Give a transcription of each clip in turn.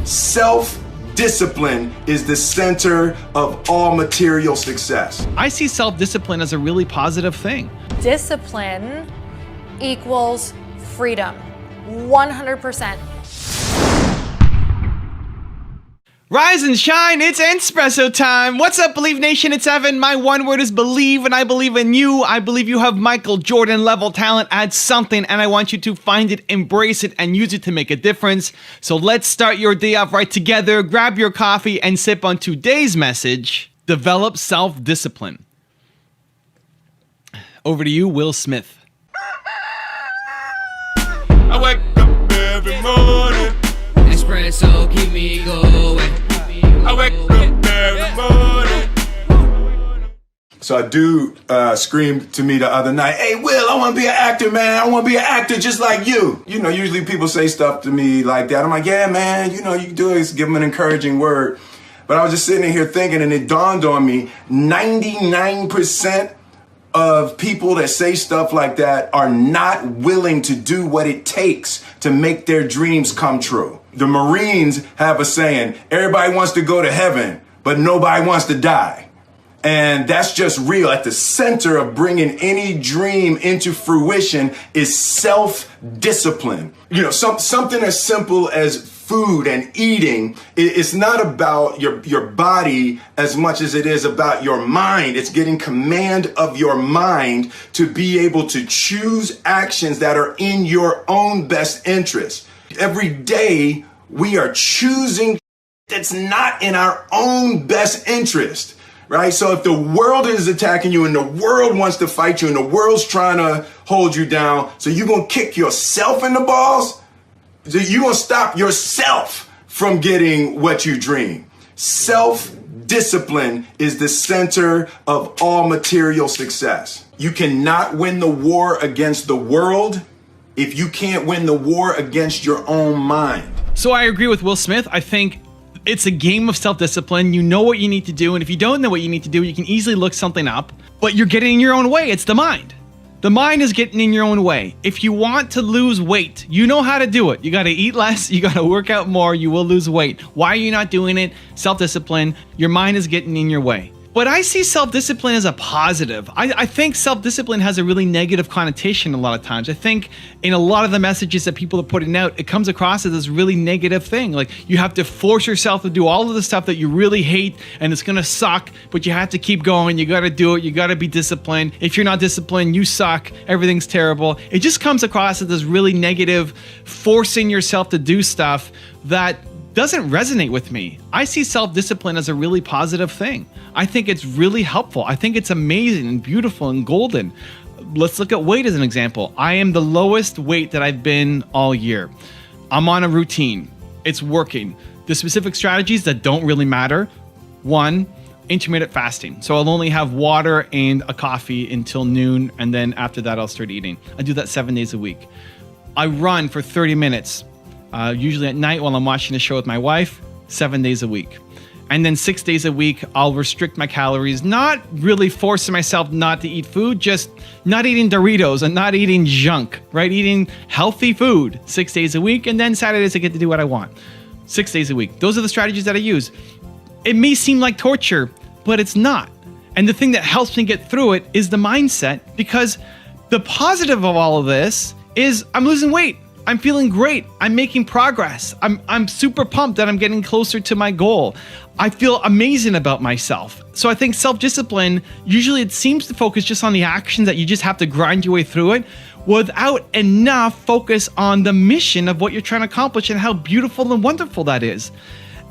Self-discipline is the center of all material success. I see self-discipline as a really positive thing. Discipline equals freedom, 100%. Rise and shine, it's Entspresso time. What's up, Believe Nation? It's Evan. My one word is believe, and I believe in you. I believe you have Michael Jordan level talent. Add something, and I want you to find it, embrace it, and use it to make a difference. So let's start your day off right together. Grab your coffee and sip on today's message. Develop self-discipline. Over to you, Will Smith. I wake up every morning. Espresso keep me going. I wake up every morning. So a dude screamed to me the other night, "Hey, Will, I want to be an actor, man. I want to be an actor just like you." You know, usually people say stuff to me like that. I'm like, "Yeah, man, you know, you can do it. Just give them an encouraging word." But I was just sitting here thinking, and it dawned on me, 99% of people that say stuff like that are not willing to do what it takes to make their dreams come true. The Marines have a saying, everybody wants to go to heaven, but nobody wants to die. And that's just real. At the center of bringing any dream into fruition is self-discipline. You know, something as simple as food and eating. It's not about your body as much as it is about your mind. It's getting command of your mind to be able to choose actions that are in your own best interest. Every day we are choosing that's not in our own best interest. Right? So if the world is attacking you and the world wants to fight you and the world's trying to hold you down, so you're going to kick yourself in the balls? So you're going to stop yourself from getting what you dream. Self-discipline is the center of all material success. You cannot win the war against the world if you can't win the war against your own mind. So I agree with Will Smith. I think it's a game of self-discipline. You know what you need to do, and if you don't know what you need to do, you can easily look something up, but you're getting in your own way. It's the mind. The mind is getting in your own way. If you want to lose weight, you know how to do it. You got to eat less, you got to work out more, you will lose weight. Why are you not doing it? Self-discipline. Your mind is getting in your way. But I see self-discipline as a positive. I think self-discipline has a really negative connotation a lot of times. I think in a lot of the messages that people are putting out, it comes across as this really negative thing. Like you have to force yourself to do all of the stuff that you really hate and it's gonna suck, but you have to keep going. You gotta do it. You gotta be disciplined. If you're not disciplined, you suck. Everything's terrible. It just comes across as this really negative, forcing yourself to do stuff that doesn't resonate with me. I see self-discipline as a really positive thing. I think it's really helpful. I think it's amazing and beautiful and golden. Let's look at weight as an example. I am the lowest weight that I've been all year. I'm on a routine. It's working. The specific strategies that don't really matter. One, intermittent fasting. So I'll only have water and a coffee until noon, and then after that I'll start eating. I do that 7 days a week. I run for 30 minutes. Usually at night while I'm watching a show with my wife, 7 days a week. And then 6 days a week, I'll restrict my calories, not really forcing myself not to eat food, just not eating Doritos and not eating junk, right? Eating healthy food 6 days a week. And then Saturdays I get to do what I want. 6 days a week. Those are the strategies that I use. It may seem like torture, but it's not. And the thing that helps me get through it is the mindset, because the positive of all of this is I'm losing weight. I'm feeling great. I'm making progress. I'm super pumped that I'm getting closer to my goal. I feel amazing about myself. So I think self-discipline, usually it seems to focus just on the actions that you just have to grind your way through it without enough focus on the mission of what you're trying to accomplish and how beautiful and wonderful that is.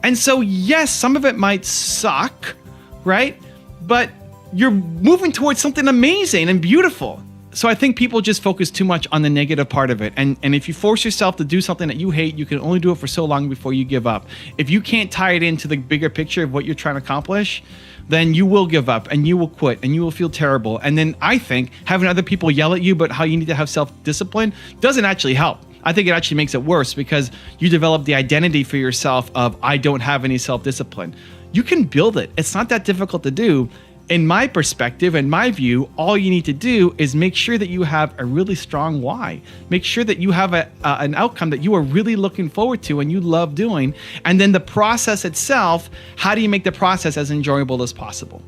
And so yes, some of it might suck, right? But you're moving towards something amazing and beautiful. So I think people just focus too much on the negative part of it. And if you force yourself to do something that you hate, you can only do it for so long before you give up. If you can't tie it into the bigger picture of what you're trying to accomplish, then you will give up and you will quit and you will feel terrible. And then I think having other people yell at you about how you need to have self-discipline doesn't actually help. I think it actually makes it worse because you develop the identity for yourself of I don't have any self-discipline. You can build it. It's not that difficult to do. in my perspective and my view, all you need to do is make sure that you have a really strong why. Make sure that you have an outcome that you are really looking forward to and you love doing. And then the process itself, how do you make the process as enjoyable as possible?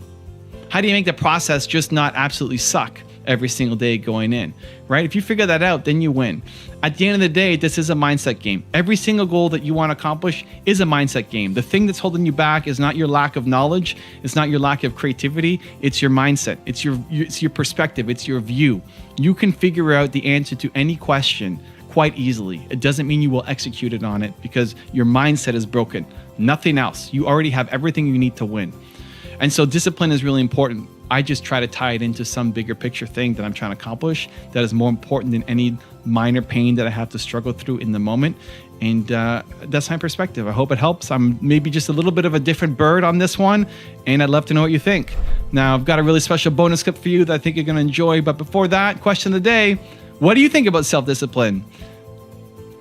How do you make the process just not absolutely suck every single day going in, right? If you figure that out, then you win. At the end of the day, this is a mindset game. Every single goal that you want to accomplish is a mindset game. The thing that's holding you back is not your lack of knowledge. It's not your lack of creativity. It's your mindset. It's your perspective. It's your view. You can figure out the answer to any question quite easily. It doesn't mean you will execute it on it because your mindset is broken. Nothing else. You already have everything you need to win. And so discipline is really important. I just try to tie it into some bigger picture thing that I'm trying to accomplish that is more important than any minor pain that I have to struggle through in the moment. And that's my perspective. I hope it helps. I'm maybe just a little bit of a different bird on this one, and I'd love to know what you think. Now, I've got a really special bonus clip for you that I think you're going to enjoy. But before that, question of the day, what do you think about self-discipline?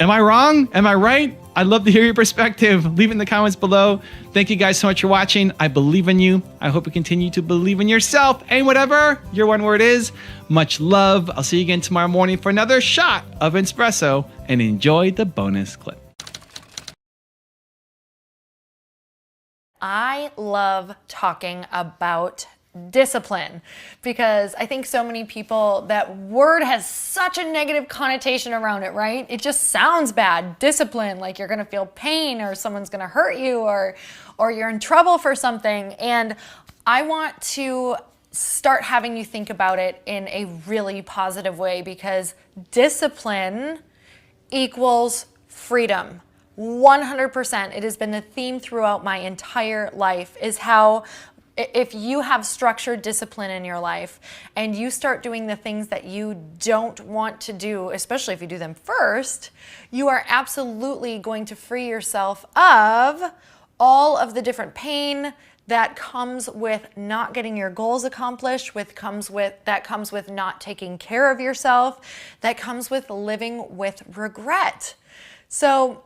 Am I wrong? Am I right? I'd love to hear your perspective. Leave it in the comments below. Thank you guys so much for watching. I believe in you. I hope you continue to believe in yourself and whatever your one word is. Much love. I'll see you again tomorrow morning for another shot of Entspresso, and enjoy the bonus clip. I love talking about discipline because I think so many people, that word has such a negative connotation around it, right? It just sounds bad. Discipline, like you're gonna feel pain or someone's gonna hurt you or you're in trouble for something. And I want to start having you think about it in a really positive way, because discipline equals freedom. 100%. It has been the theme throughout my entire life, is how if you have structured discipline in your life and you start doing the things that you don't want to do, especially if you do them first, you are absolutely going to free yourself of all of the different pain that comes with not getting your goals accomplished, that comes with not taking care of yourself, that comes with living with regret. So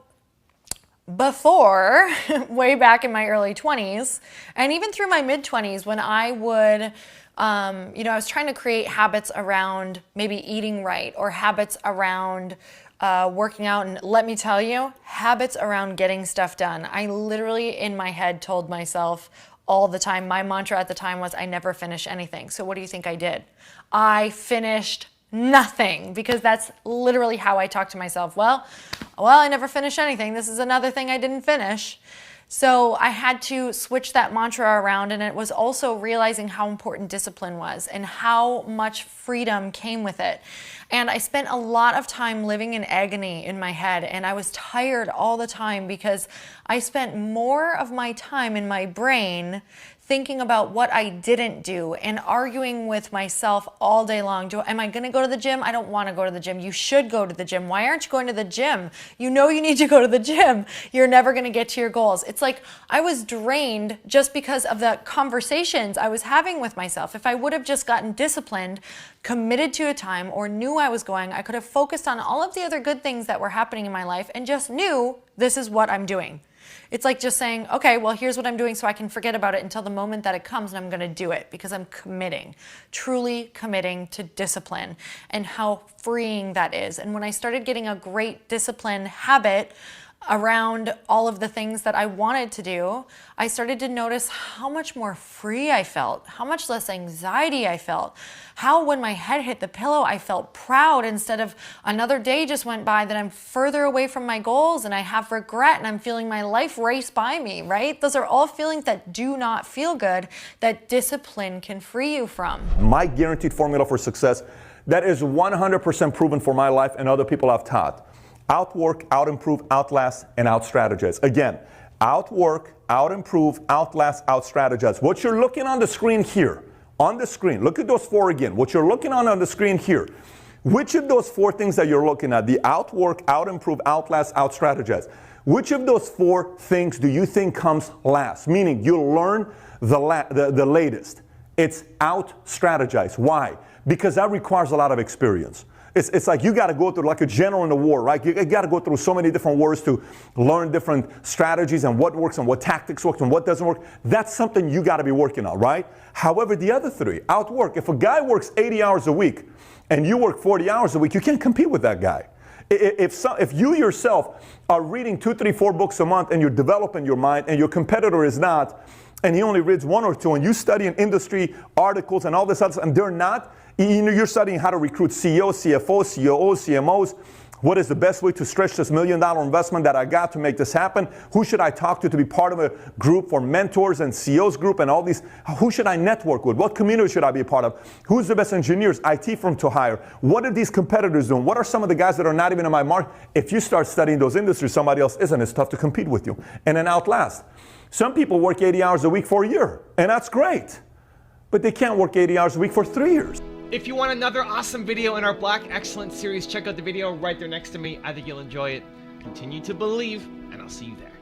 before, way back in my early 20s, and even through my mid 20s, when I would, I was trying to create habits around maybe eating right, or habits around working out. And let me tell you, habits around getting stuff done. I literally in my head told myself all the time, my mantra at the time was, I never finish anything. So what do you think I did? I finished nothing, because that's literally how I talk to myself. Well, I never finished anything. This is another thing I didn't finish. So I had to switch that mantra around, and it was also realizing how important discipline was and how much freedom came with it. And I spent a lot of time living in agony in my head, and I was tired all the time because I spent more of my time in my brain thinking about what I didn't do and arguing with myself all day long. Am I gonna go to the gym? I don't wanna go to the gym. You should go to the gym. Why aren't you going to the gym? You know you need to go to the gym. You're never gonna get to your goals. It's like I was drained just because of the conversations I was having with myself. If I would have just gotten disciplined, committed to a time, or knew I was going, I could have focused on all of the other good things that were happening in my life and just knew this is what I'm doing. It's like just saying, okay, well, here's what I'm doing so I can forget about it until the moment that it comes, and I'm going to do it because I'm committing, truly committing to discipline, and how freeing that is. And when I started getting a great discipline habit around all of the things that I wanted to do, I started to notice how much more free I felt, how much less anxiety I felt, how when my head hit the pillow, I felt proud instead of another day just went by that I'm further away from my goals and I have regret and I'm feeling my life race by me, right? Those are all feelings that do not feel good, that discipline can free you from. My guaranteed formula for success that is 100% proven for my life and other people I've taught. Outwork, out-improve, outlast, and out-strategize. Again, outwork, out-improve, outlast, out-strategize. What you're looking on the screen here, on the screen, look at those four again. What you're looking on the screen here, which of those four things that you're looking at, the outwork, out-improve, outlast, out-strategize, which of those four things do you think comes last? Meaning you'll learn the latest. It's out-strategize. Why? Because that requires a lot of experience. It's like you got to go through, like a general in a war, right? You got to go through so many different wars to learn different strategies and what works and what tactics work and what doesn't work. That's something you got to be working on, right? However, the other three, outwork. If a guy works 80 hours a week and you work 40 hours a week, you can't compete with that guy. If you yourself are reading 2, 3, 4 books a month and you're developing your mind and your competitor is not, and he only reads 1 or 2, and you study in industry articles and all this other stuff, and they're not, you're studying how to recruit CEOs, CFOs, COOs, CMOs. What is the best way to stretch this $1 million investment that I got to make this happen? Who should I talk to be part of a group for mentors and CEOs group and all these? Who should I network with? What community should I be a part of? Who's the best engineers, IT firm to hire? What are these competitors doing? What are some of the guys that are not even in my market? If you start studying those industries, somebody else isn't. It's tough to compete with you. And then outlast. Some people work 80 hours a week for a year, and that's great. But they can't work 80 hours a week for 3 years. If you want another awesome video in our Black Excellence series, check out the video right there next to me. I think you'll enjoy it. Continue to believe, and I'll see you there.